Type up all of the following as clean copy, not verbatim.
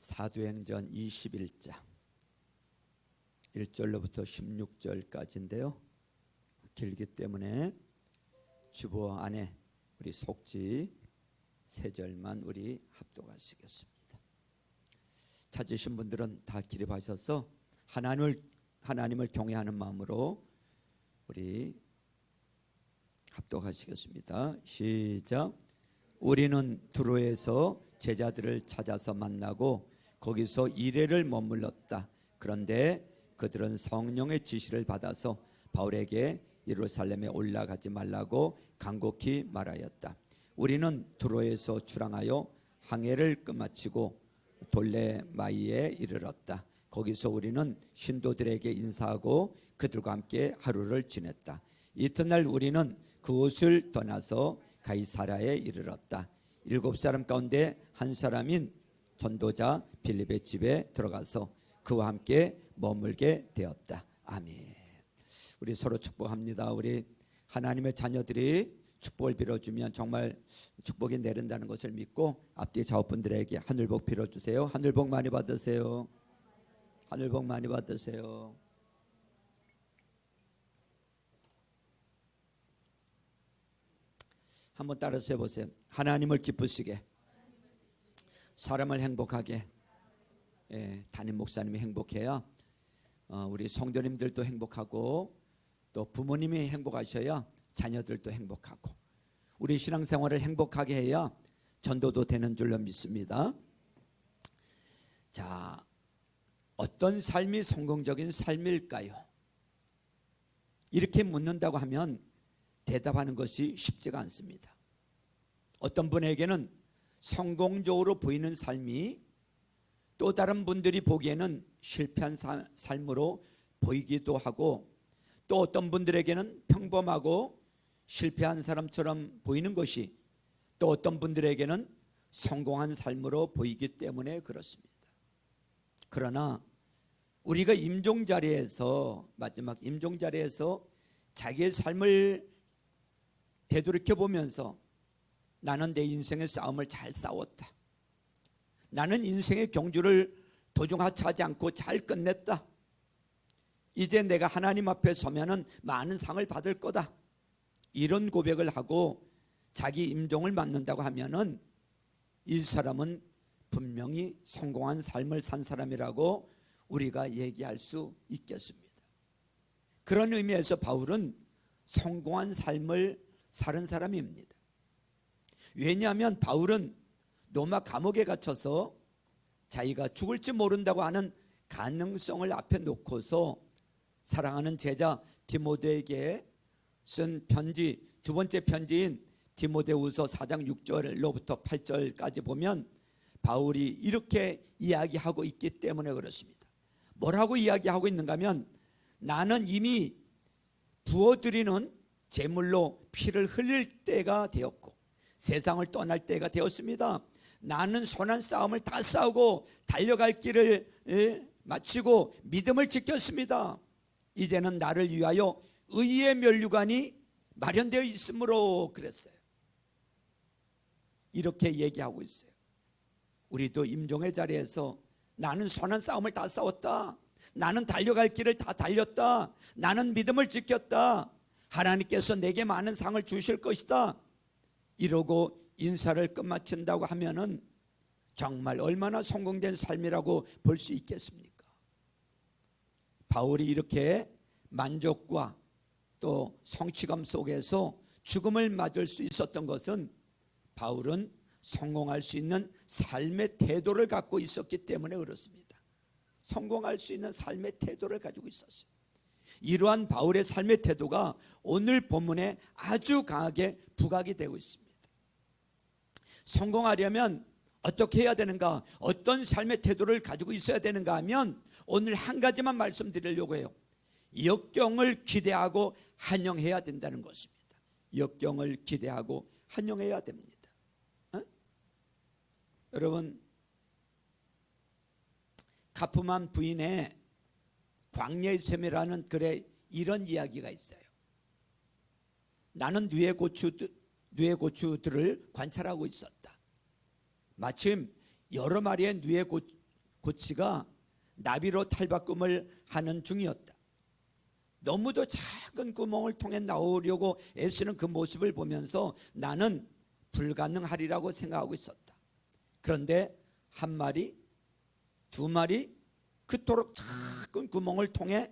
사도행전 21장 1절로부터 16절까지인데요. 길기 때문에 주보 안에 우리 속지 3절만 우리 합독하시겠습니다. 찾으신 분들은 다 기립하셔서 하나님을 경외하는 마음으로 우리 합독하시겠습니다. 시작. 우리는 두로에서 제자들을 찾아서 만나고 거기서 이레를 머물렀다. 그런데 그들은 성령의 지시를 받아서 바울에게 예루살렘에 올라가지 말라고 간곡히 말하였다. 우리는 두로에서 출항하여 항해를 끝마치고 돌레마이에 이르렀다. 거기서 우리는 신도들에게 인사하고 그들과 함께 하루를 지냈다. 이튿날 우리는 그곳을 떠나서 가이사랴에 이르렀다. 7사람 가운데 한 사람인 전도자 빌립의 집에 들어가서 그와 함께 머물게 되었다. 아멘. 우리 서로 축복합니다. 우리 하나님의 자녀들이 축복을 빌어주면 정말 축복이 내린다는 것을 믿고 앞뒤 좌우분들에게 하늘복 빌어주세요. 하늘복 많이 받으세요. 하늘복 많이 받으세요. 한번 따라서 해보세요. 하나님을 기쁘시게, 사람을 행복하게. 담임 목사님이 행복해야 우리 성도님들도 행복하고 또 부모님이 행복하셔야 자녀들도 행복하고 우리 신앙생활을 행복하게 해야 전도도 되는 줄로 믿습니다. 자, 어떤 삶이 성공적인 삶일까요? 이렇게 묻는다고 하면 대답하는 것이 쉽지가 않습니다. 어떤 분에게는 성공적으로 보이는 삶이 또 다른 분들이 보기에는 실패한 삶으로 보이기도 하고 또 어떤 분들에게는 평범하고 실패한 사람처럼 보이는 것이 또 어떤 분들에게는 성공한 삶으로 보이기 때문에 그렇습니다. 그러나 우리가 임종자리에서 마지막 임종자리에서 자기의 삶을 되돌이켜 보면서 나는 내 인생의 싸움을 잘 싸웠다. 나는 인생의 경주를 도중하지 않고 잘 끝냈다. 이제 내가 하나님 앞에 서면은 많은 상을 받을 거다. 이런 고백을 하고 자기 임종을 맞는다고 하면은 이 사람은 분명히 성공한 삶을 산 사람이라고 우리가 얘기할 수 있겠습니다. 그런 의미에서 바울은 성공한 삶을 사는 사람입니다. 왜냐하면 바울은 로마 감옥에 갇혀서 자기가 죽을지 모른다고 하는 가능성을 앞에 놓고서 사랑하는 제자 디모데에게 쓴 편지, 두 번째 편지인 디모데후서 4장 6절로부터 8절까지 보면 바울이 이렇게 이야기하고 있기 때문에 그렇습니다. 뭐라고 이야기하고 있는가 하면 나는 이미 부어드리는 제물로 피를 흘릴 때가 되었고 세상을 떠날 때가 되었습니다. 나는 선한 싸움을 다 싸우고 달려갈 길을 마치고 믿음을 지켰습니다. 이제는 나를 위하여 의의 면류관이 마련되어 있으므로 그랬어요. 이렇게 얘기하고 있어요. 우리도 임종의 자리에서 나는 선한 싸움을 다 싸웠다. 나는 달려갈 길을 다 달렸다. 나는 믿음을 지켰다. 하나님께서 내게 많은 상을 주실 것이다. 이러고 인사를 끝마친다고 하면은 정말 얼마나 성공된 삶이라고 볼 수 있겠습니까? 바울이 이렇게 만족과 또 성취감 속에서 죽음을 맞을 수 있었던 것은 바울은 성공할 수 있는 삶의 태도를 갖고 있었기 때문에 그렇습니다. 성공할 수 있는 삶의 태도를 가지고 있었어요. 이러한 바울의 삶의 태도가 오늘 본문에 아주 강하게 부각이 되고 있습니다. 성공하려면 어떻게 해야 되는가? 어떤 삶의 태도를 가지고 있어야 되는가 하면 오늘 한 가지만 말씀드리려고 해요. 역경을 기대하고 한영해야 된다는 것입니다. 역경을 기대하고 한영해야 됩니다. 여러분, 가프만 부인의 광야의 샘이라는 글에 이런 이야기가 있어요. 나는 뉘의 고추들을 관찰하고 있었다. 마침 여러 마리의 뉘의 고치가 나비로 탈바꿈을 하는 중이었다. 너무도 작은 구멍을 통해 나오려고 애쓰는 그 모습을 보면서 나는 불가능하리라고 생각하고 있었다. 그런데 한 마리, 두 마리, 그토록 작은 구멍을 통해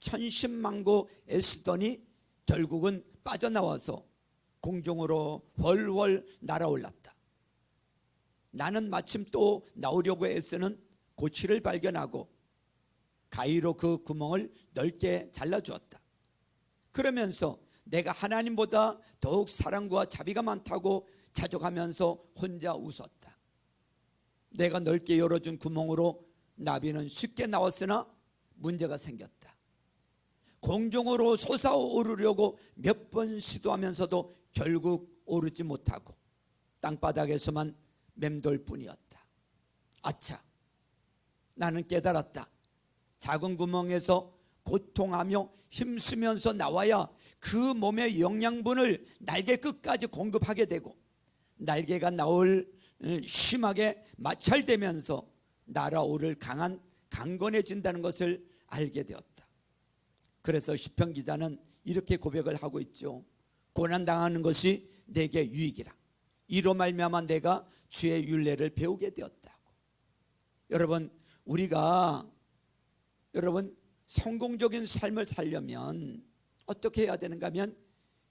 천신만고 애쓰더니 결국은 빠져나와서 공중으로 훨훨 날아올랐다. 나는 마침 또 나오려고 애쓰는 고치를 발견하고 가위로 그 구멍을 넓게 잘라주었다. 그러면서 내가 하나님보다 더욱 사랑과 자비가 많다고 자족하면서 혼자 웃었다. 내가 넓게 열어준 구멍으로 나비는 쉽게 나왔으나 문제가 생겼다. 공중으로 솟아오르려고 몇 번 시도하면서도 결국 오르지 못하고 땅바닥에서만 맴돌 뿐이었다. 아차, 나는 깨달았다. 작은 구멍에서 고통하며 힘쓰면서 나와야 그 몸의 영양분을 날개 끝까지 공급하게 되고 날개가 나올 심하게 마찰되면서 날아오를 강건해진다는 것을 알게 되었다. 그래서 시편 기자는 이렇게 고백을 하고 있죠. 고난당하는 것이 내게 유익이라. 이로 말미암아 내가 주의 율례를 배우게 되었다고. 우리가 성공적인 삶을 살려면 어떻게 해야 되는가 하면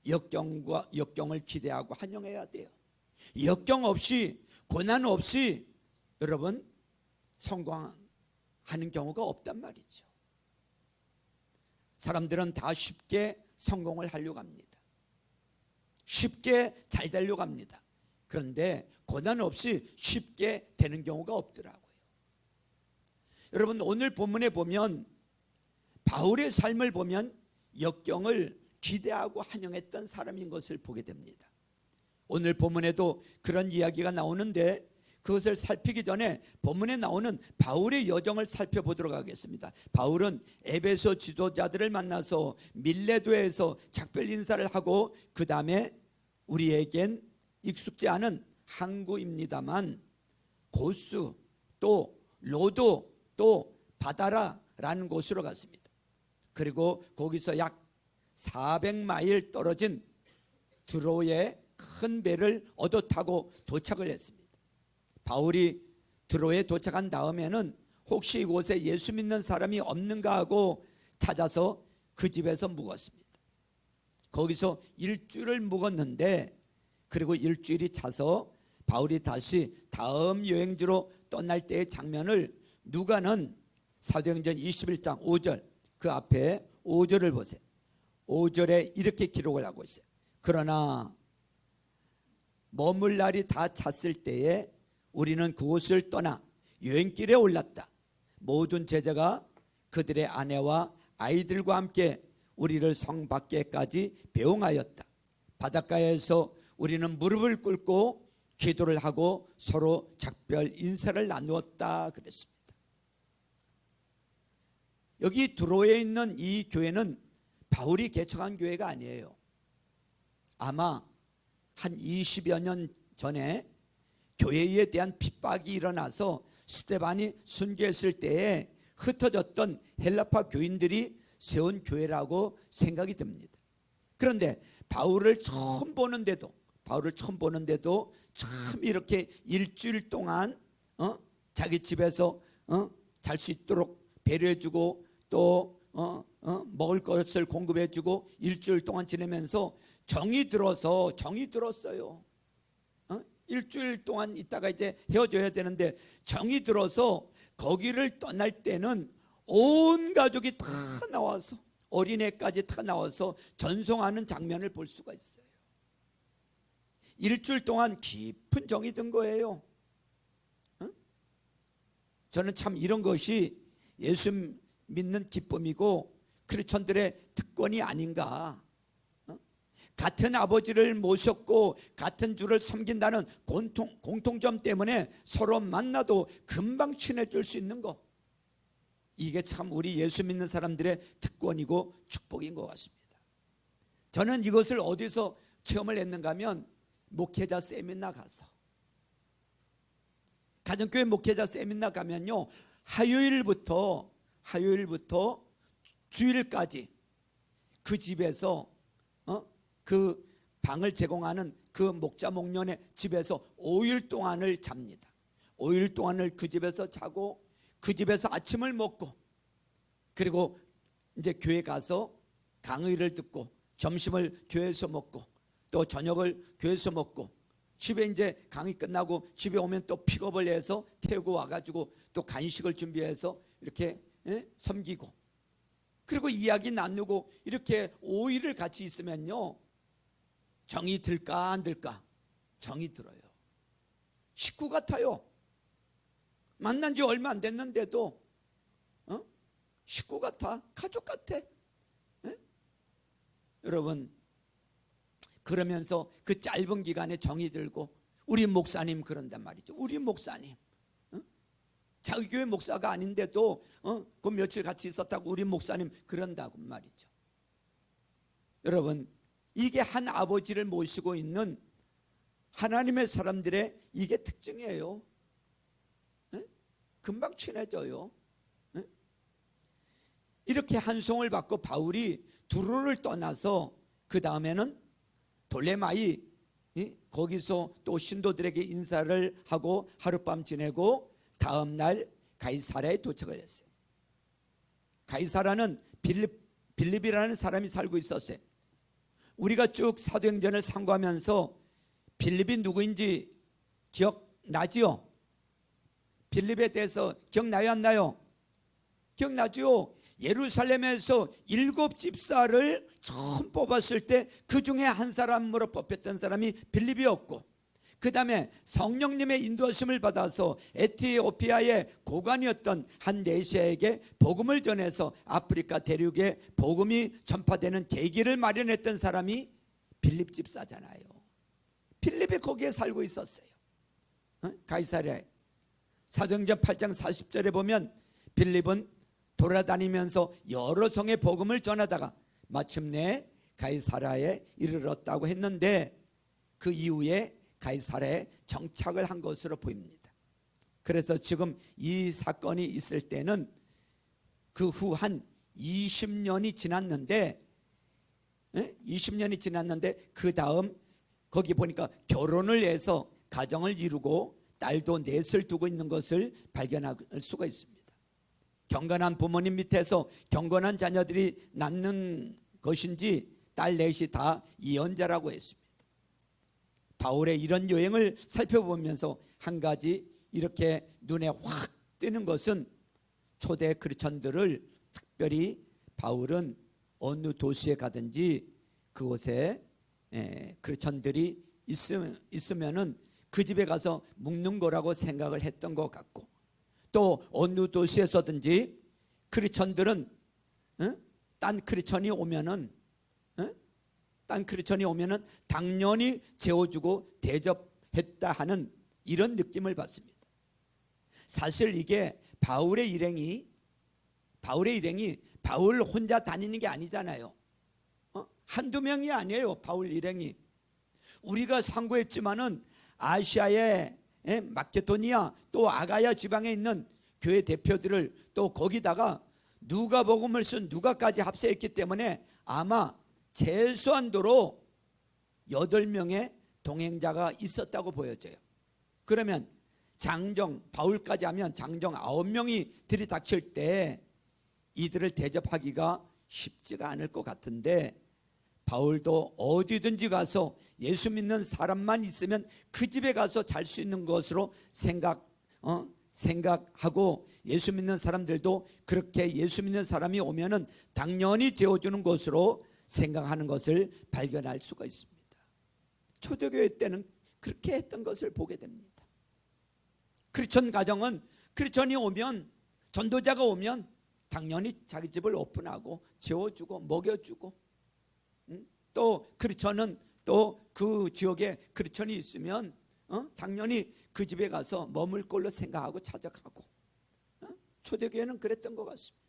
역경을 기대하고 환영해야 돼요. 역경 없이, 고난 없이 성공하는 경우가 없단 말이죠. 사람들은 다 쉽게 성공을 하려고 합니다. 쉽게 잘 되려고 합니다. 그런데 고난 없이 쉽게 되는 경우가 없더라고요. 여러분, 오늘 본문에 보면 바울의 삶을 보면 역경을 기대하고 환영했던 사람인 것을 보게 됩니다. 오늘 본문에도 그런 이야기가 나오는데 그것을 살피기 전에 본문에 나오는 바울의 여정을 살펴보도록 하겠습니다. 바울은 에베소 지도자들을 만나서 밀레도에서 작별 인사를 하고 그 다음에 우리에겐 익숙지 않은 항구입니다만 고수 또 로도 또 바다라라는 곳으로 갔습니다. 그리고 거기서 약 400마일 떨어진 드로에 큰 배를 얻어 타고 도착을 했습니다. 바울이 드로에 도착한 다음에는 혹시 이곳에 예수 믿는 사람이 없는가 하고 찾아서 그 집에서 묵었습니다. 거기서 일주일을 묵었는데 그리고 일주일이 차서 바울이 다시 다음 여행지로 떠날 때의 장면을 누가는 사도행전 21장 5절 그 앞에 5절을 보세요. 5절에 이렇게 기록을 하고 있어요. 그러나 머물 날이 다 찼을 때에 우리는 그곳을 떠나 여행길에 올랐다. 모든 제자가 그들의 아내와 아이들과 함께 우리를 성 밖에까지 배웅하였다. 바닷가에서 우리는 무릎을 꿇고 기도를 하고 서로 작별 인사를 나누었다 그랬습니다. 여기 드로에 있는 이 교회는 바울이 개척한 교회가 아니에요. 아마 한 20여 년 전에 교회에 대한 핍박이 일어나서 스데반이 순교했을 때에 흩어졌던 헬라파 교인들이 세운 교회라고 생각이 듭니다. 그런데 바울을 처음 보는데도 참 이렇게 일주일 동안 자기 집에서 잘 수 있도록 배려해주고 또 먹을 것을 공급해주고 일주일 동안 지내면서 정이 들었어요. 일주일 동안 있다가 이제 헤어져야 되는데 정이 들어서 거기를 떠날 때는 온 가족이 다 나와서 어린애까지 다 나와서 전송하는 장면을 볼 수가 있어요. 일주일 동안 깊은 정이 든 거예요. 저는 참 이런 것이 예수 믿는 기쁨이고 크리스천들의 특권이 아닌가. 같은 아버지를 모셨고 같은 주를 섬긴다는 공통점 때문에 서로 만나도 금방 친해질 수 있는 것, 이게 참 우리 예수 믿는 사람들의 특권이고 축복인 것 같습니다. 저는 이것을 어디서 체험을 했는가 하면 목회자 세미나 가서, 가정교회 목회자 세미나 가면요 화요일부터 주일까지 그 집에서 그 방을 제공하는 그 목자 목련의 집에서 5일 동안을 잡니다. 5일 동안을 그 집에서 자고 그 집에서 아침을 먹고 그리고 이제 교회 가서 강의를 듣고 점심을 교회에서 먹고 또 저녁을 교회에서 먹고 집에 이제 강의 끝나고 집에 오면 또 픽업을 해서 태우고 와가지고 또 간식을 준비해서 이렇게 섬기고 그리고 이야기 나누고 이렇게 5일을 같이 있으면요 정이 들까 안 들까? 정이 들어요. 식구 같아요. 만난 지 얼마 안 됐는데도 식구 같아, 가족 같아. 여러분 그러면서 그 짧은 기간에 정이 들고 우리 목사님 그런단 말이죠. 우리 목사님 자기 교회 목사가 아닌데도 그 며칠 같이 있었다고 우리 목사님 그런다고 말이죠. 여러분 이게 한 아버지를 모시고 있는 하나님의 사람들의 이게 특징이에요. 금방 친해져요. 이렇게 한송을 받고 바울이 두로를 떠나서 그 다음에는 돌레마이 거기서 또 신도들에게 인사를 하고 하룻밤 지내고 다음 날 가이사라에 도착을 했어요. 가이사라는 빌립이라는 사람이 살고 있었어요. 우리가 쭉 사도행전을 상고하면서 빌립이 누구인지 기억나지요? 빌립에 대해서 기억나요 안 나요? 기억나죠? 예루살렘에서 7집사를 처음 뽑았을 때 그 중에 한 사람으로 뽑혔던 사람이 빌립이었고 그 다음에 성령님의 인도하심을 받아서 에티오피아의 고관이었던 한 내시아에게 복음을 전해서 아프리카 대륙에 복음이 전파되는 계기를 마련했던 사람이 빌립 집사잖아요. 빌립이 거기에 살고 있었어요. 가이사랴에. 사도행전 8장 40절에 보면 빌립은 돌아다니면서 여러 성의 복음을 전하다가 마침내 가이사랴에 이르렀다고 했는데 그 이후에 가이사랴에 정착을 한 것으로 보입니다. 그래서 지금 이 사건이 있을 때는 그 후 한 20년이 지났는데 20년이 지났는데 그 다음 거기 보니까 결혼을 해서 가정을 이루고 딸도 넷을 두고 있는 것을 발견할 수가 있습니다. 경건한 부모님 밑에서 경건한 자녀들이 낳는 것인지 딸 넷이 다 이혼자라고 했습니다. 바울의 이런 여행을 살펴보면서 한 가지 이렇게 눈에 확 띄는 것은 초대 크리스천들을 특별히 바울은 어느 도시에 가든지 그곳에 크리스천들이 있으면은 그 집에 가서 묵는 거라고 생각을 했던 것 같고 또 어느 도시에서든지 크리스천들은 딴 크리스천이 오면은 당연히 재워주고 대접했다 하는 이런 느낌을 받습니다. 사실 이게 바울의 일행이 바울 혼자 다니는 게 아니잖아요. 한두 명이 아니에요. 바울 일행이. 우리가 상고했지만은 아시아의 마케도니아 또 아가야 지방에 있는 교회 대표들을 또 거기다가 누가복음을 쓴 누가까지 합세했기 때문에 아마 최소한도로 8명의 동행자가 있었다고 보여져요. 그러면 장정 바울까지 하면 장정 9명이 들이닥칠 때 이들을 대접하기가 쉽지가 않을 것 같은데 바울도 어디든지 가서 예수 믿는 사람만 있으면 그 집에 가서 잘 수 있는 것으로 생각하고 예수 믿는 사람들도 그렇게 예수 믿는 사람이 오면은 당연히 재워주는 것으로 생각하는 것을 발견할 수가 있습니다. 초대교회 때는 그렇게 했던 것을 보게 됩니다. 크리스천 가정은 크리스천이 오면 전도자가 오면 당연히 자기 집을 오픈하고 재워주고 먹여주고 또 크리스천은 또 그 지역에 크리스천이 있으면 당연히 그 집에 가서 머물 걸로 생각하고 찾아가고 초대교회는 그랬던 것 같습니다.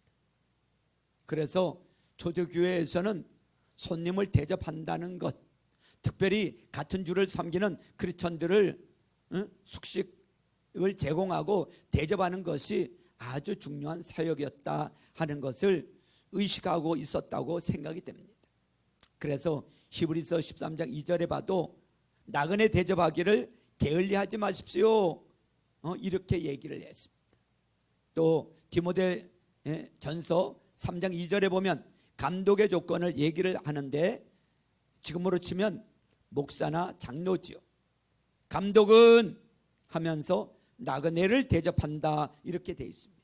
그래서 초대교회에서는 손님을 대접한다는 것, 특별히 같은 주를 섬기는 크리스천들을 숙식을 제공하고 대접하는 것이 아주 중요한 사역이었다 하는 것을 의식하고 있었다고 생각이 됩니다. 그래서 히브리서 13장 2절에 봐도 나그네 대접하기를 게을리하지 마십시오, 이렇게 얘기를 했습니다. 또 디모데 전서 3장 2절에 보면 감독의 조건을 얘기를 하는데 지금으로 치면 목사나 장로지요. 감독은 하면서 나그네를 대접한다 이렇게 되어 있습니다.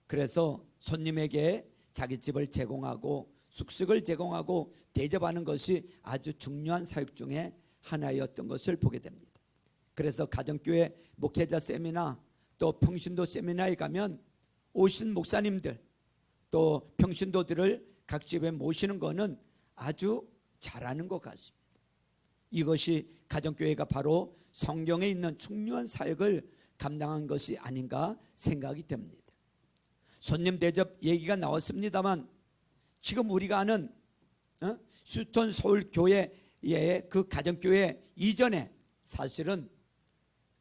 그래서 손님에게 자기 집을 제공하고 숙식을 제공하고 대접하는 것이 아주 중요한 사역 중에 하나였던 것을 보게 됩니다. 그래서 가정교회 목회자 세미나 또 평신도 세미나에 가면 오신 목사님들 또 평신도들을 각 집에 모시는 것은 아주 잘하는 것 같습니다. 이것이 가정교회가 바로 성경에 있는 중요한 사역을 감당한 것이 아닌가 생각이 됩니다. 손님 대접 얘기가 나왔습니다만 지금 우리가 아는 수스톤 서울교회의 그 가정교회 이전에 사실은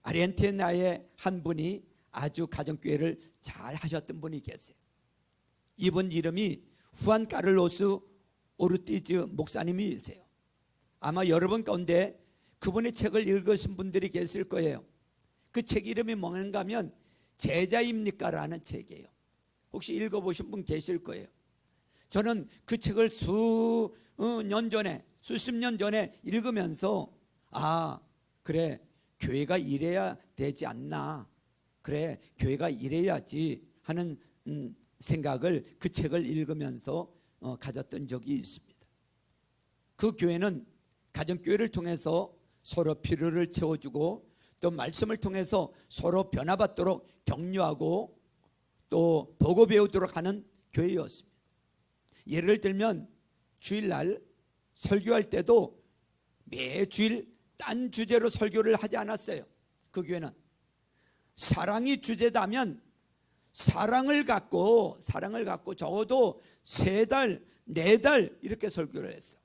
아르헨티나의 한 분이 아주 가정교회를 잘 하셨던 분이 계세요. 이분 이름이 후안 카를로스 오르티즈 목사님이세요. 아마 여러분 가운데 그분의 책을 읽으신 분들이 계실 거예요. 그 책 이름이 뭔가 하면 제자입니까? 라는 책이에요. 혹시 읽어보신 분 계실 거예요. 저는 그 책을 수십 년 전에 읽으면서 그래, 교회가 이래야 되지 않나, 그래, 교회가 이래야지 하는 생각을 그 책을 읽으면서 가졌던 적이 있습니다. 그 교회는 가정교회를 통해서 서로 필요를 채워주고 또 말씀을 통해서 서로 변화받도록 격려하고 또 보고 배우도록 하는 교회였습니다. 예를 들면 주일날 설교할 때도 매주일 딴 주제로 설교를 하지 않았어요. 그 교회는 사랑이 주제다면 사랑을 갖고 적어도 3달, 4달 이렇게 설교를 했어.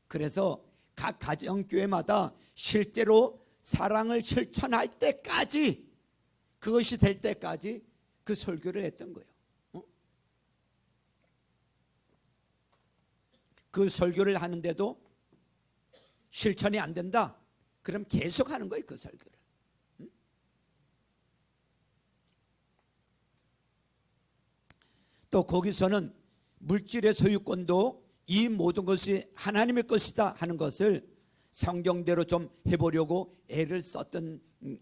그래서 각 가정교회마다 실제로 사랑을 실천할 때까지, 그것이 될 때까지 그 설교를 했던 거예요. 그 설교를 하는데도 실천이 안 된다, 그럼 계속 하는 거예요, 그 설교를. 또 거기서는 물질의 소유권도 이 모든 것이 하나님의 것이다 하는 것을 성경대로 좀 해보려고 애를 썼던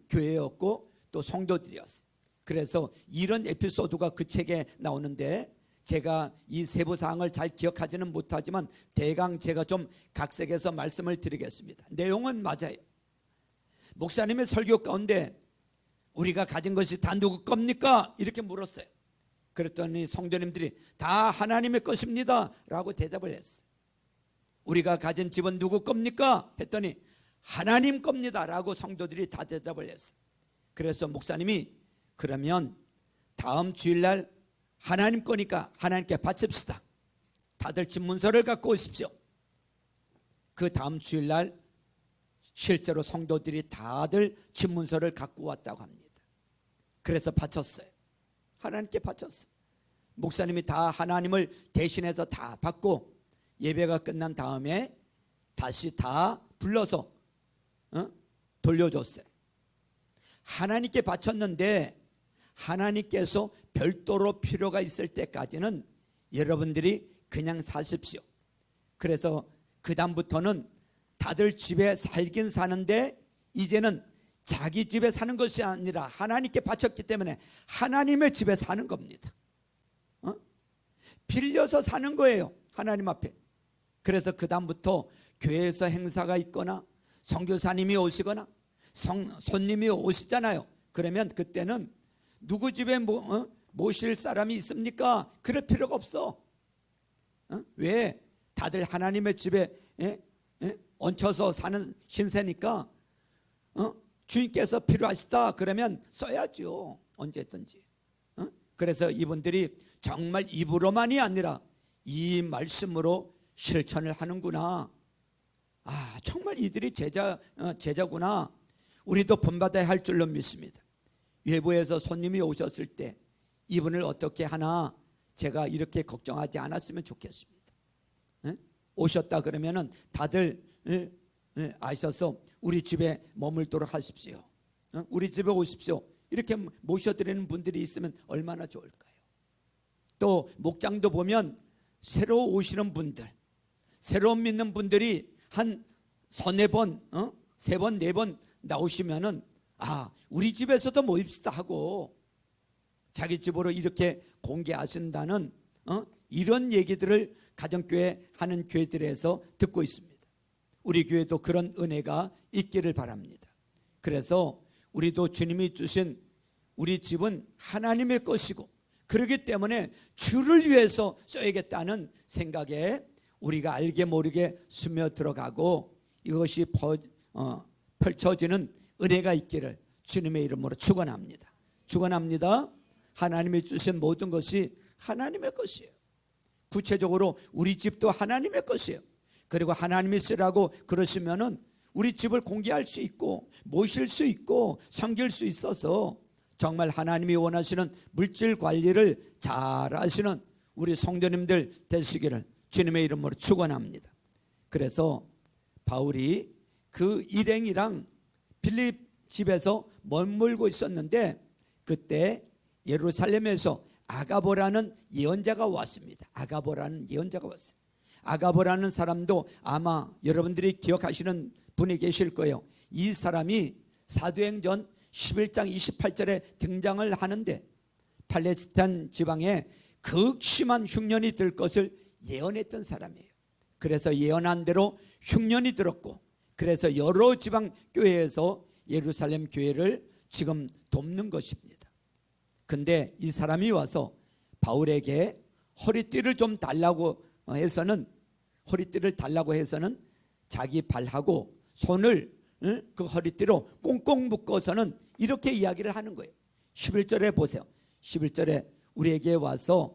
교회였고 또 성도들이었어요. 그래서 이런 에피소드가 그 책에 나오는데 제가 이 세부 사항을 잘 기억하지는 못하지만 대강 제가 좀 각색해서 말씀을 드리겠습니다. 내용은 맞아요. 목사님의 설교 가운데 우리가 가진 것이 다 누구 겁니까? 이렇게 물었어요. 그랬더니 성도님들이 다 하나님의 것입니다 라고 대답을 했어요. 우리가 가진 집은 누구 겁니까? 했더니 하나님 겁니다 라고 성도들이 다 대답을 했어요. 그래서 목사님이 그러면 다음 주일날 하나님 거니까 하나님께 바칩시다. 다들 집문서를 갖고 오십시오. 그 다음 주일날 실제로 성도들이 다들 집문서를 갖고 왔다고 합니다. 그래서 바쳤어요. 하나님께 바쳤어요. 목사님이 다 하나님을 대신해서 다 받고 예배가 끝난 다음에 다시 다 불러서 돌려줬어요. 하나님께 바쳤는데 하나님께서 별도로 필요가 있을 때까지는 여러분들이 그냥 사십시오. 그래서 그 다음부터는 다들 집에 살긴 사는데 이제는 자기 집에 사는 것이 아니라 하나님께 바쳤기 때문에 하나님의 집에 사는 겁니다. 빌려서 사는 거예요, 하나님 앞에. 그래서 그 다음부터 교회에서 행사가 있거나 선교사님이 오시거나 손님이 오시잖아요. 그러면 그때는 누구 집에 모실 사람이 있습니까? 그럴 필요가 없어. 왜? 다들 하나님의 집에 얹혀서 사는 신세니까 주인께서 필요하시다 그러면 써야죠, 언제든지. 그래서 이분들이 정말 입으로만이 아니라 이 말씀으로 실천을 하는구나. 정말 이들이 제자구나. 우리도 본받아야 할 줄로 믿습니다. 외부에서 손님이 오셨을 때 이분을 어떻게 하나 제가 이렇게 걱정하지 않았으면 좋겠습니다. 오셨다 그러면은 다들 아셔서 우리 집에 머물도록 하십시오. 우리 집에 오십시오. 이렇게 모셔드리는 분들이 있으면 얼마나 좋을까요? 또 목장도 보면 새로 오시는 분들, 새로 믿는 분들이 한 서너 번, 세 번, 네 번 나오시면은 우리 집에서도 모입시다 하고 자기 집으로 이렇게 공개하신다는 이런 얘기들을 가정교회 하는 교회들에서 듣고 있습니다. 우리 교회도 그런 은혜가 있기를 바랍니다. 그래서 우리도 주님이 주신 우리 집은 하나님의 것이고 그렇기 때문에 주를 위해서 써야겠다는 생각에 우리가 알게 모르게 스며들어가고 이것이 펼쳐지는 은혜가 있기를 주님의 이름으로 축원합니다. 축원합니다. 하나님이 주신 모든 것이 하나님의 것이에요. 구체적으로 우리 집도 하나님의 것이에요. 그리고 하나님이 쓰라고 그러시면은 우리 집을 공개할 수 있고 모실 수 있고 섬길 수 있어서 정말 하나님이 원하시는 물질 관리를 잘 하시는 우리 성도님들 되시기를 주님의 이름으로 축원합니다. 그래서 바울이 그 일행이랑 빌립 집에서 머물고 있었는데 그때 예루살렘에서 아가보라는 예언자가 왔습니다. 아가보라는 예언자가 왔어요. 아가보라는 사람도 아마 여러분들이 기억하시는 분이 계실 거예요. 이 사람이 사도행전 11장 28절에 등장을 하는데 팔레스타인 지방에 극심한 흉년이 들 것을 예언했던 사람이에요. 그래서 예언한 대로 흉년이 들었고 그래서 여러 지방 교회에서 예루살렘 교회를 지금 돕는 것입니다. 근데 이 사람이 와서 바울에게 허리띠를 좀 달라고 해서는 자기 발하고 손을 그 허리띠로 꽁꽁 묶어서는 이렇게 이야기를 하는 거예요. 11절에 보세요. 11절에 우리에게 와서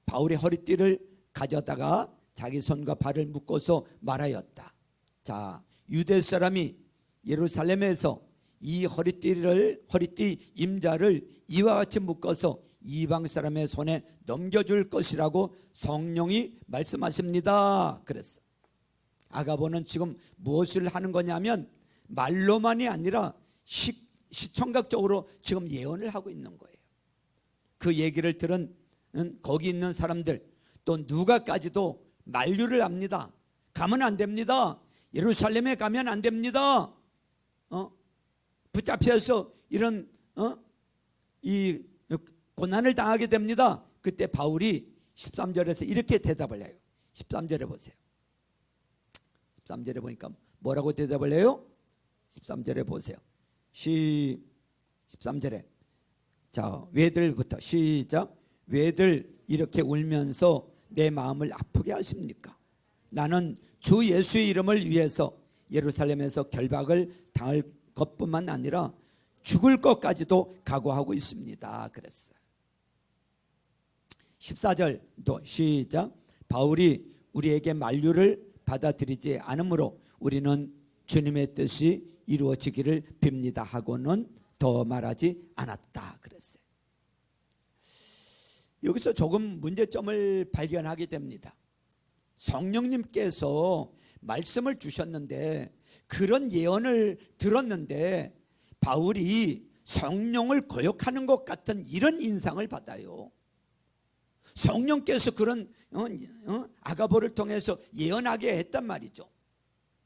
바울의 허리띠를 가져다가 자기 손과 발을 묶어서 말하였다. 자, 유대 사람이 예루살렘에서 이 허리띠 임자를 이와 같이 묶어서 이방 사람의 손에 넘겨줄 것이라고 성령이 말씀하십니다. 그랬어. 아가보는 지금 무엇을 하는 거냐면 말로만이 아니라 시청각적으로 지금 예언을 하고 있는 거예요. 그 얘기를 들은 거기 있는 사람들 또 누가까지도 만류를 합니다. 가면 안 됩니다. 예루살렘에 가면 안 됩니다. 붙잡혀서 이런 이 고난을 당하게 됩니다. 그때 바울이 13절에서 이렇게 대답을 해요. 13절에 보세요. 13절에 보니까 뭐라고 대답을 해요? 13절에 보세요. 13절에 자, 왜들부터 시작. 왜들 이렇게 울면서 내 마음을 아프게 하십니까? 나는 주 예수의 이름을 위해서 예루살렘에서 결박을 당할 것뿐만 아니라 죽을 것까지도 각오하고 있습니다. 그랬어요. 14절도 시작. 바울이 우리에게 만류를 받아들이지 않으므로 우리는 주님의 뜻이 이루어지기를 빕니다 하고는 더 말하지 않았다 그랬어요. 여기서 조금 문제점을 발견하게 됩니다. 성령님께서 말씀을 주셨는데 그런 예언을 들었는데 바울이 성령을 거역하는 것 같은 이런 인상을 받아요. 성령께서 그런 아가보를 통해서 예언하게 했단 말이죠.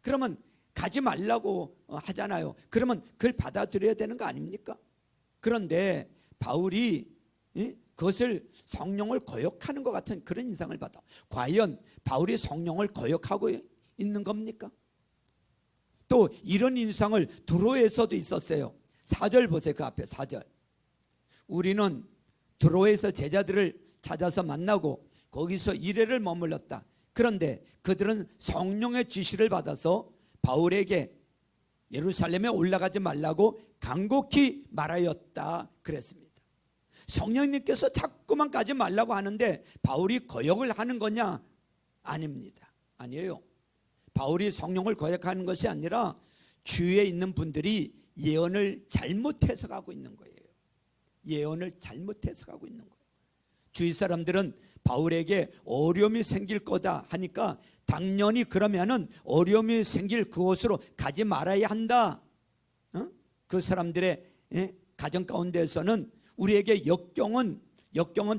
그러면 가지 말라고 하잖아요. 그러면 그걸 받아들여야 되는 거 아닙니까? 그런데 바울이 그것을 성령을 거역하는 것 같은 그런 인상을 받아. 과연 바울이 성령을 거역하고 있는 겁니까? 또 이런 인상을 드로에서도 있었어요. 4절 보세요. 그 앞에 4절. 우리는 드로에서 제자들을 찾아서 만나고 거기서 이래를 머물렀다. 그런데 그들은 성령의 지시를 받아서 바울에게 예루살렘에 올라가지 말라고 간곡히 말하였다 그랬습니다. 성령님께서 자꾸만 가지 말라고 하는데 바울이 거역을 하는 거냐? 아닙니다. 아니에요. 바울이 성령을 거역하는 것이 아니라 주위에 있는 분들이 예언을 잘못 해석하고 있는 거예요. 예언을 잘못 해석하고 있는 거예요. 주위 사람들은 바울에게 어려움이 생길 거다 하니까 당연히 그러면은 어려움이 생길 그곳으로 가지 말아야 한다. 그 사람들의 가정 가운데에서는 우리에게 역경은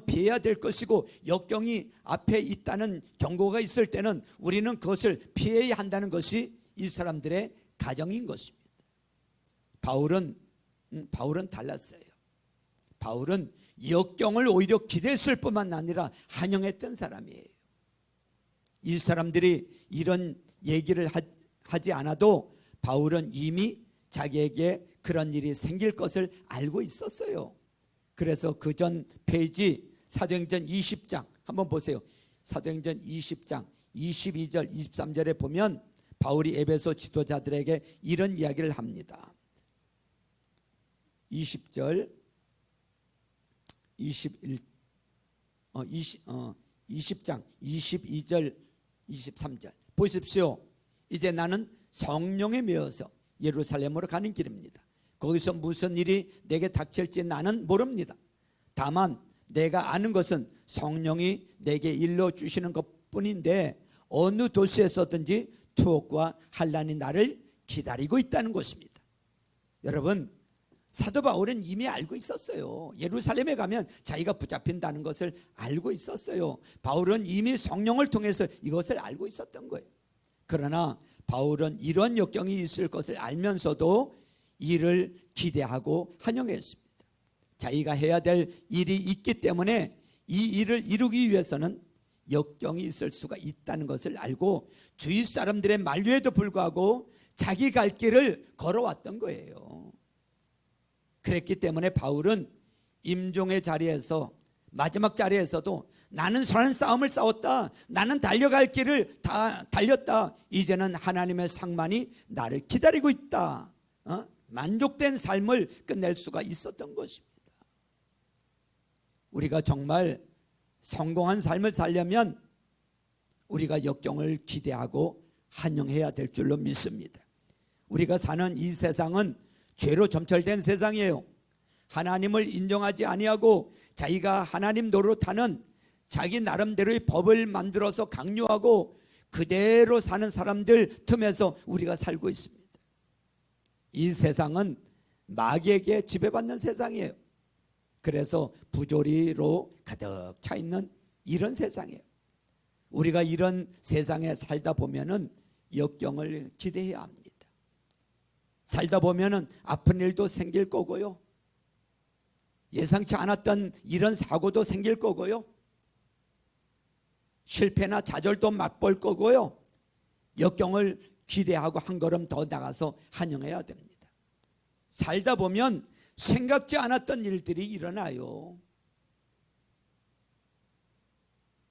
피해야 될 것이고, 역경이 앞에 있다는 경고가 있을 때는 우리는 그것을 피해야 한다는 것이 이 사람들의 가정인 것입니다. 바울은 달랐어요. 바울은 역경을 오히려 기대했을 뿐만 아니라 환영했던 사람이에요. 이 사람들이 이런 얘기를 하지 않아도 바울은 이미 자기에게 그런 일이 생길 것을 알고 있었어요. 그래서 그 전 페이지 사도행전 20장 한번 보세요. 사도행전 20장 22절 23절에 보면 바울이 에베소 지도자들에게 이런 이야기를 합니다. 20절 20장 22절 23절 보십시오. 이제 나는 성령에 매여서 예루살렘으로 가는 길입니다. 거기서 무슨 일이 내게 닥칠지 나는 모릅니다. 다만 내가 아는 것은 성령이 내게 일러주시는 것뿐인데 어느 도시에서든지 투옥과 환난이 나를 기다리고 있다는 것입니다. 여러분, 사도 바울은 이미 알고 있었어요. 예루살렘에 가면 자기가 붙잡힌다는 것을 알고 있었어요. 바울은 이미 성령을 통해서 이것을 알고 있었던 거예요. 그러나 바울은 이런 역경이 있을 것을 알면서도 이를 기대하고 환영했습니다. 자기가 해야 될 일이 있기 때문에 이 일을 이루기 위해서는 역경이 있을 수가 있다는 것을 알고 주위 사람들의 만류에도 불구하고 자기 갈 길을 걸어왔던 거예요. 그랬기 때문에 바울은 임종의 자리에서, 마지막 자리에서도 나는 선한 싸움을 싸웠다, 나는 달려갈 길을 다 달렸다, 이제는 하나님의 상만이 나를 기다리고 있다, 만족된 삶을 끝낼 수가 있었던 것입니다. 우리가 정말 성공한 삶을 살려면 우리가 역경을 기대하고 환영해야 될 줄로 믿습니다. 우리가 사는 이 세상은 죄로 점철된 세상이에요. 하나님을 인정하지 아니하고 자기가 하나님 노릇하는 자기 나름대로의 법을 만들어서 강요하고 그대로 사는 사람들 틈에서 우리가 살고 있습니다. 이 세상은 마귀에게 지배받는 세상이에요. 그래서 부조리로 가득 차 있는 이런 세상이에요. 우리가 이런 세상에 살다 보면은 역경을 기대해야 합니다. 살다 보면은 아픈 일도 생길 거고요, 예상치 않았던 이런 사고도 생길 거고요, 실패나 좌절도 맛볼 거고요, 역경을 기대하고 한 걸음 더 나가서 환영해야 됩니다. 살다 보면 생각지 않았던 일들이 일어나요.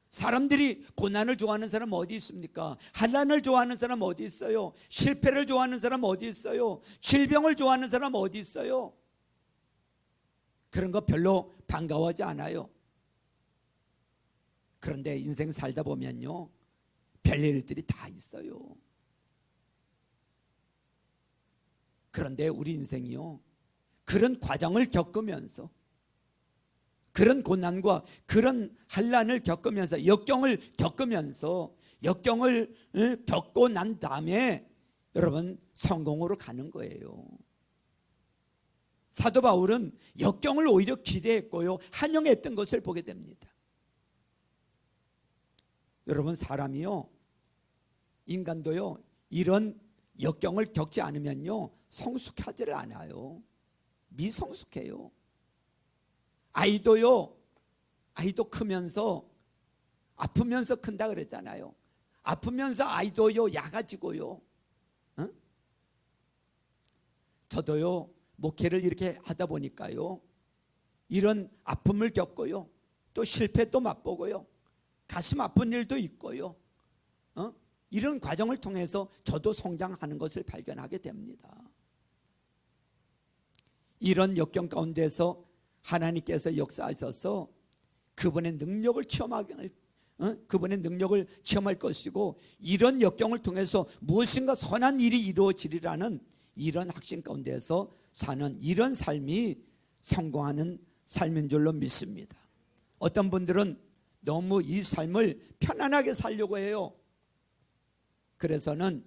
사람들이 고난을 좋아하는 사람 어디 있습니까? 환난을 좋아하는 사람 어디 있어요? 실패를 좋아하는 사람 어디 있어요? 질병을 좋아하는 사람 어디 있어요? 그런 거 별로 반가워하지 않아요. 그런데 인생 살다 보면요, 별일들이 다 있어요. 그런데 우리 인생이요, 그런 과정을 겪으면서, 그런 고난과 그런 환난을 겪으면서, 역경을 겪으면서, 역경을 겪고 난 다음에 여러분 성공으로 가는 거예요. 사도 바울은 역경을 오히려 기대했고요, 환영했던 것을 보게 됩니다. 여러분, 사람이요, 인간도요, 이런 역경을 겪지 않으면요 성숙하지를 않아요. 미성숙해요. 아이도 크면서 아프면서 큰다 그랬잖아요. 아프면서 아이도요 약아지고요. 저도요 목회를 이렇게 하다 보니까요, 이런 아픔을 겪고요, 또 실패도 맛보고요, 가슴 아픈 일도 있고요, 이런 과정을 통해서 저도 성장하는 것을 발견하게 됩니다. 이런 역경 가운데서 하나님께서 역사하셔서 그분의 능력을 체험할 것이고, 이런 역경을 통해서 무엇인가 선한 일이 이루어지리라는 이런 확신 가운데서 사는 이런 삶이 성공하는 삶인 줄로 믿습니다. 어떤 분들은 너무 이 삶을 편안하게 살려고 해요. 그래서는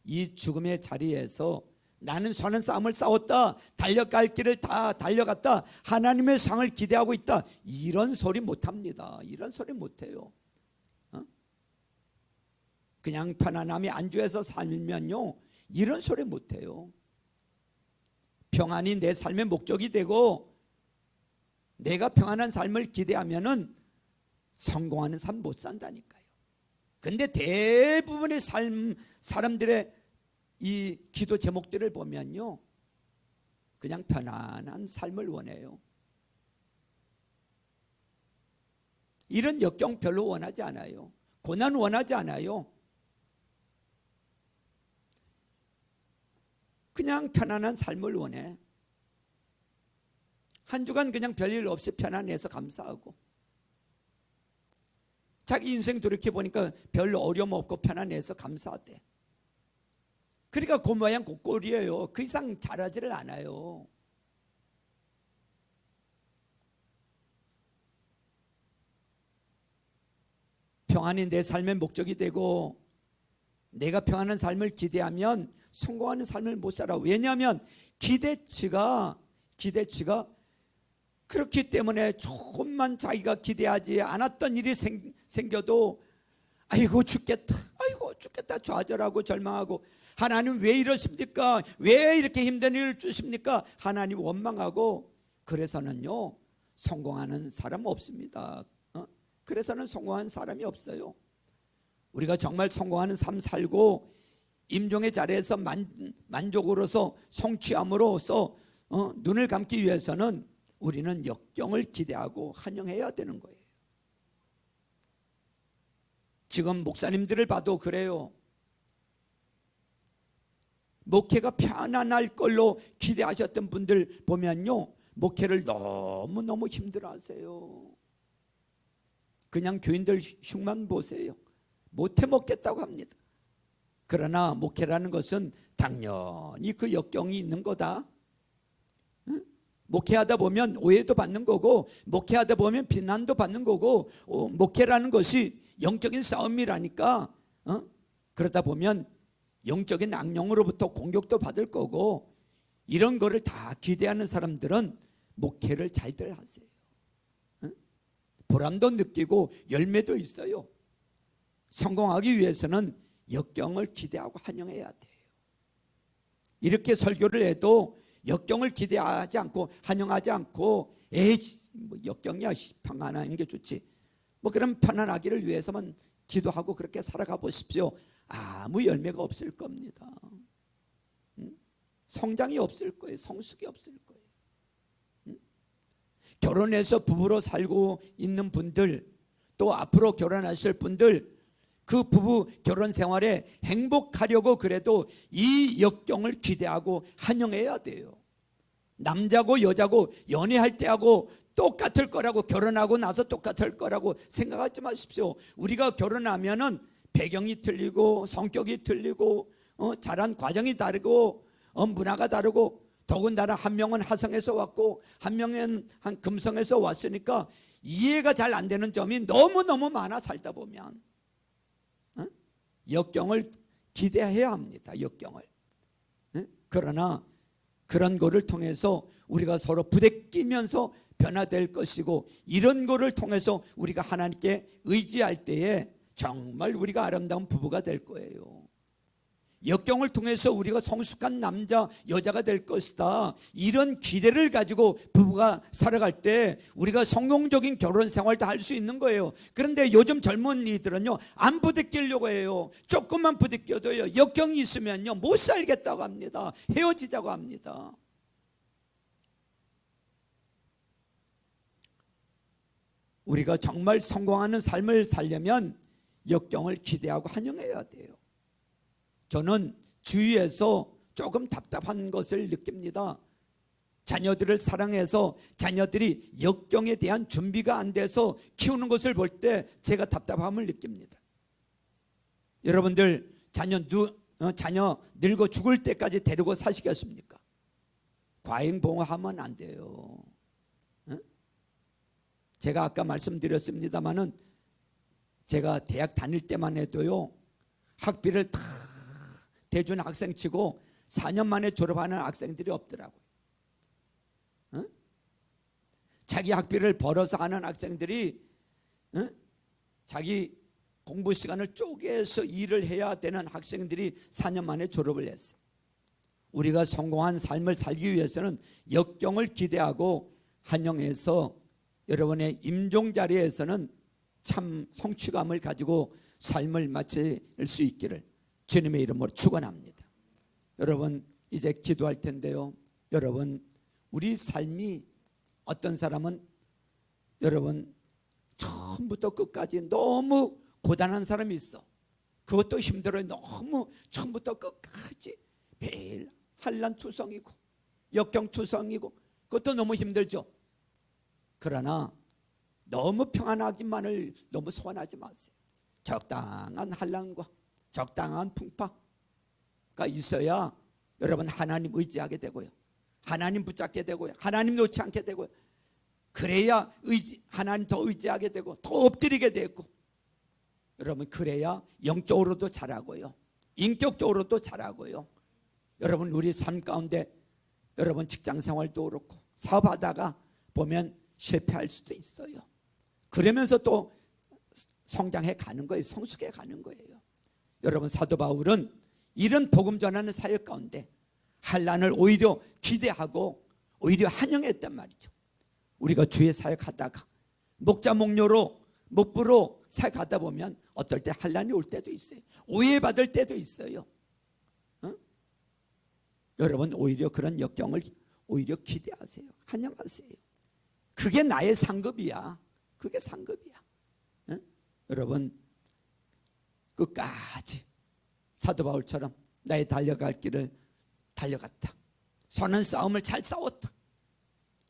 이 죽음의 자리에서 나는 선한 싸움을 싸웠다, 달려갈 길을 다 달려갔다, 하나님의 상을 기대하고 있다, 이런 소리 못합니다. 이런 소리 못해요. 그냥 편안함이 안주해서 살면요, 이런 소리 못해요. 평안이 내 삶의 목적이 되고 내가 평안한 삶을 기대하면은 성공하는 삶 못 산다니까요. 근데 대부분의 사람들의 이 기도 제목들을 보면요, 그냥 편안한 삶을 원해요. 이런 역경 별로 원하지 않아요. 고난 원하지 않아요. 그냥 편안한 삶을 원해. 한 주간 그냥 별일 없이 편안해서 감사하고, 자기 인생 돌이켜보니까 별로 어려움 없고 편안해서 감사하대. 그러니까 그 모양 그 꼴이에요. 그 이상 잘하지를 않아요. 평안이 내 삶의 목적이 되고 내가 평안한 삶을 기대하면 성공하는 삶을 못 살아. 왜냐하면 기대치가 그렇기 때문에 조금만 자기가 기대하지 않았던 일이 생겨도 아이고 죽겠다, 아이고 죽겠다 좌절하고 절망하고, 하나님 왜 이러십니까? 왜 이렇게 힘든 일을 주십니까? 하나님 원망하고, 그래서는요 성공하는 사람 없습니다. 그래서는 성공한 사람이 없어요. 우리가 정말 성공하는 삶 살고 임종의 자리에서 만족으로서 성취함으로써 눈을 감기 위해서는 우리는 역경을 기대하고 환영해야 되는 거예요. 지금 목사님들을 봐도 그래요. 목회가 편안할 걸로 기대하셨던 분들 보면요, 목회를 너무너무 힘들어하세요. 그냥 교인들 흉만 보세요. 못해 먹겠다고 합니다. 그러나 목회라는 것은 당연히 그 역경이 있는 거다. 응? 목회하다 보면 오해도 받는 거고, 목회하다 보면 비난도 받는 거고, 목회라는 것이 영적인 싸움이라니까. 그러다 보면 영적인 악령으로부터 공격도 받을 거고, 이런 거를 다 기대하는 사람들은 목회를 잘들 하세요. 보람도 느끼고 열매도 있어요. 성공하기 위해서는 역경을 기대하고 환영해야 돼요. 이렇게 설교를 해도 역경을 기대하지 않고 환영하지 않고, 에이 뭐 역경이야, 평안한 게 좋지, 뭐 그럼 편안하기를 위해서만 기도하고 그렇게 살아가 보십시오. 아무 열매가 없을 겁니다. 성장이 없을 거예요. 성숙이 없을 거예요. 결혼해서 부부로 살고 있는 분들, 또 앞으로 결혼하실 분들, 그 부부 결혼 생활에 행복하려고 그래도 이 역경을 기대하고 환영해야 돼요. 남자고 여자고 연애할 때하고 똑같을 거라고, 결혼하고 나서 똑같을 거라고 생각하지 마십시오. 우리가 결혼하면은 배경이 틀리고 성격이 틀리고 자란 과정이 다르고 문화가 다르고, 더군다나 한 명은 하성에서 왔고 한 명은 금성에서 왔으니까 이해가 잘 안 되는 점이 너무너무 많아. 살다 보면 역경을 기대해야 합니다. 역경을. 그러나 그런 거를 통해서 우리가 서로 부대끼면서 변화될 것이고, 이런 거를 통해서 우리가 하나님께 의지할 때에 정말 우리가 아름다운 부부가 될 거예요. 역경을 통해서 우리가 성숙한 남자 여자가 될 것이다, 이런 기대를 가지고 부부가 살아갈 때 우리가 성공적인 결혼 생활도 할 수 있는 거예요. 그런데 요즘 젊은이들은요 안 부대끼려고 해요. 조금만 부대껴도요 역경이 있으면요 못 살겠다고 합니다. 헤어지자고 합니다. 우리가 정말 성공하는 삶을 살려면 역경을 기대하고 환영해야 돼요. 저는 주위에서 조금 답답한 것을 느낍니다. 자녀들을 사랑해서 자녀들이 역경에 대한 준비가 안 돼서 키우는 것을 볼 때 제가 답답함을 느낍니다. 여러분들 자녀 자녀 늙어 죽을 때까지 데리고 사시겠습니까? 과잉봉화하면 안 돼요. 제가 아까 말씀드렸습니다마는 제가 대학 다닐 때만 해도요, 학비를 다 대준 학생 치고 4년 만에 졸업하는 학생들이 없더라고요. 자기 학비를 벌어서 하는 학생들이 자기 공부 시간을 쪼개서 일을 해야 되는 학생들이 4년 만에 졸업을 했어요. 우리가 성공한 삶을 살기 위해서는 역경을 기대하고 한영에서 여러분의 임종 자리에서는 참 성취감을 가지고 삶을 마칠 수 있기를 주님의 이름으로 축원합니다. 여러분 이제 기도할 텐데요. 여러분 우리 삶이 어떤 사람은 여러분 처음부터 끝까지 너무 고단한 사람이 있어. 그것도 힘들어요. 너무 처음부터 끝까지 매일 한란투성이고 역경투성이고 그것도 너무 힘들죠. 그러나 너무 평안하기만을 너무 소원하지 마세요. 적당한 한란과 적당한 풍파가 있어야 여러분 하나님 의지하게 되고요. 하나님 붙잡게 되고요. 하나님 놓지 않게 되고요. 그래야 하나님 더 의지하게 되고 더 엎드리게 되고 여러분 그래야 영적으로도 자라고요. 인격적으로도 자라고요. 여러분 우리 삶 가운데 여러분 직장 생활도 그렇고 사업하다가 보면 실패할 수도 있어요. 그러면서 또 성장해 가는 거예요. 성숙해 가는 거예요. 여러분 사도 바울은 이런 복음 전하는 사역 가운데 환난을 오히려 기대하고 오히려 환영했단 말이죠. 우리가 주의 사역하다가 목자 목부로 사역하다 보면 어떨 때 환난이 올 때도 있어요. 오해받을 때도 있어요. 여러분 오히려 그런 역경을 오히려 기대하세요. 환영하세요. 그게 나의 상급이야. 그게 상급이야. 여러분 끝까지 사도 바울처럼 나의 달려갈 길을 달려갔다. 선한 싸움을 잘 싸웠다.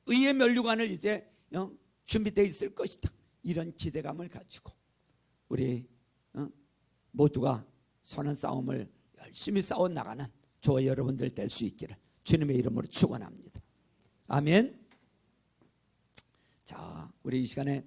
의의 면류관을 이제 준비되어 있을 것이다. 이런 기대감을 가지고 우리 모두가 선한 싸움을 열심히 싸워 나가는 저와 여러분들 될 수 있기를 주님의 이름으로 축원합니다. 아멘. 자, 우리 이 시간에